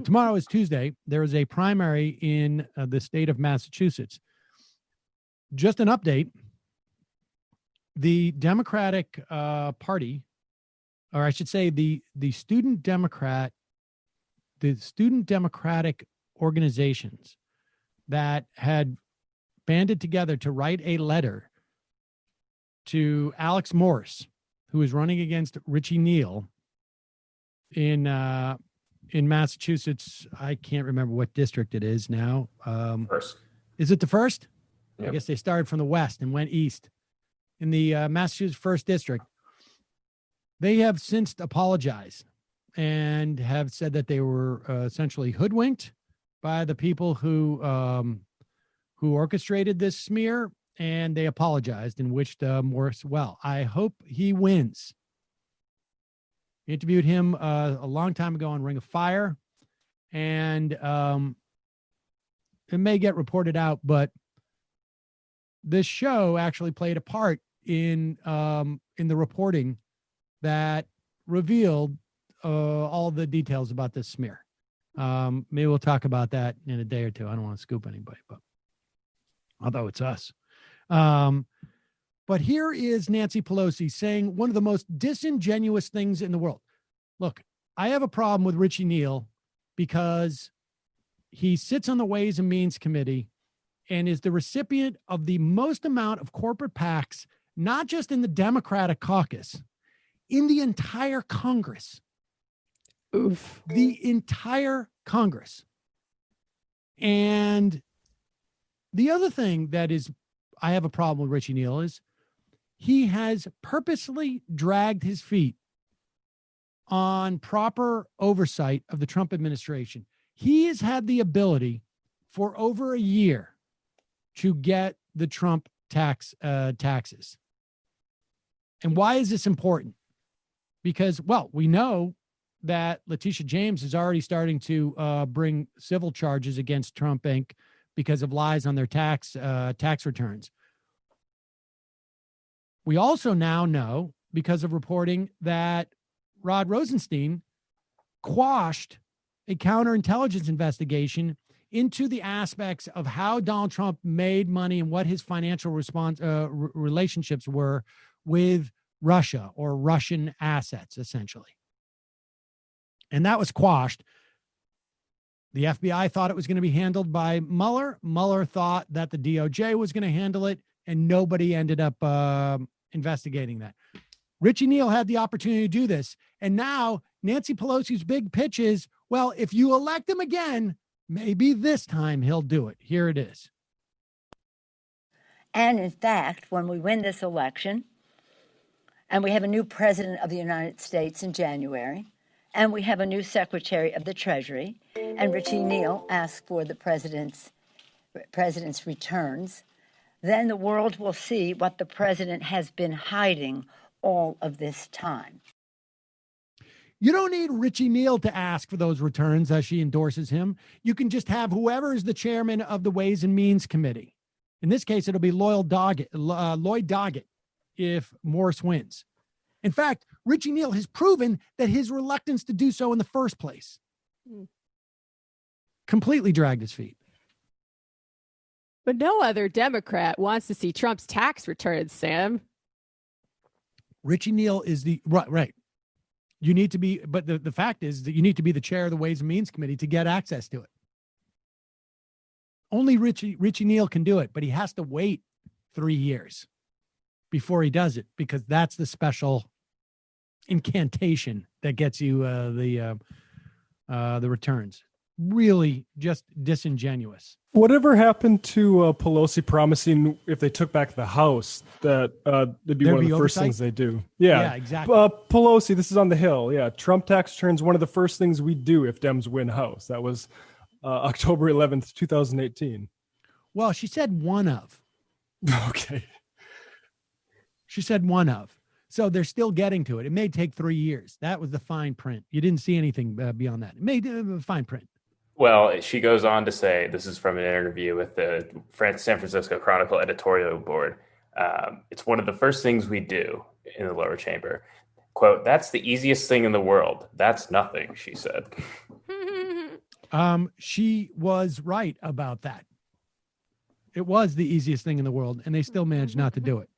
Tomorrow is Tuesday. There is a primary in the state of Massachusetts. Just an update. The Democratic Party, or I should say the student Democratic organizations that had banded together to write a letter to Alex Morse, who is running against Richie Neal in Massachusetts. I can't remember what district it is now. First. Is it the first? Yep. I guess they started from the west and went east. In the Massachusetts 1st District, they have since apologized and have said that they were essentially hoodwinked by the people who orchestrated this smear, and they apologized and wished Morris well. I hope he wins. Interviewed him a long time ago on Ring of Fire, and it may get reported out, but this show actually played a part in the reporting that revealed all the details about this smear. Maybe we'll talk about that in a day or two. I don't want to scoop anybody, but although it's us. But here is Nancy Pelosi saying one of the most disingenuous things in the world. Look, I have a problem with Richie Neal because he sits on the Ways and Means Committee and is the recipient of the most amount of corporate PACs, not just in the Democratic caucus, in the entire Congress. Oof. The entire Congress. And the other thing that is, I have a problem with Richie Neal is he has purposely dragged his feet on proper oversight of the Trump administration. He has had the ability for over a year to get the Trump taxes. And why is this important? Because, well, we know that Letitia James is already starting to bring civil charges against Trump Inc. because of lies on their tax returns. We also now know, because of reporting, that Rod Rosenstein quashed a counterintelligence investigation into the aspects of how Donald Trump made money and what his financial relationships were with Russia or Russian assets, essentially. And that was quashed. The FBI thought it was going to be handled by Mueller. Mueller thought that the DOJ was going to handle it, and nobody ended up investigating that. Richie Neal had the opportunity to do this. And now Nancy Pelosi's big pitch is, well, if you elect him again, maybe this time he'll do it. Here it is. And in fact, when we win this election, and we have a new president of the United States in January, and we have a new secretary of the Treasury, and Richie Neal asked for the president's returns, then the world will see what the president has been hiding all of this time. You don't need Richie Neal to ask for those returns as she endorses him. You can just have whoever is the chairman of the Ways and Means Committee. In this case, it'll be Lloyd Doggett if Morse wins. In fact, Richie Neal has proven that his reluctance to do so in the first place completely dragged his feet. But no other Democrat wants to see Trump's tax returns, Sam. Richie Neal is the right. You need to be, but the fact is that you need to be the chair of the Ways and Means Committee to get access to it. Only Richie Neal can do it, but he has to wait 3 years before he does it, because that's the special incantation that gets you the returns. Really just disingenuous. Whatever happened to Pelosi promising if they took back the House that it'd be one of the first things they do? Yeah, exactly. Pelosi, this is on the Hill. Yeah, Trump tax returns, one of the first things we do if Dems win House. That was October 11th, 2018. Well, she said one of. Okay. She said one of. So they're still getting to it. It may take 3 years. That was the fine print. You didn't see anything beyond that. It may fine print. Well, she goes on to say, this is from an interview with the San Francisco Chronicle editorial board. It's one of the first things we do in the lower chamber. Quote, "That's the easiest thing in the world. That's nothing," she said. She was right about that. It was the easiest thing in the world, and they still managed not to do it.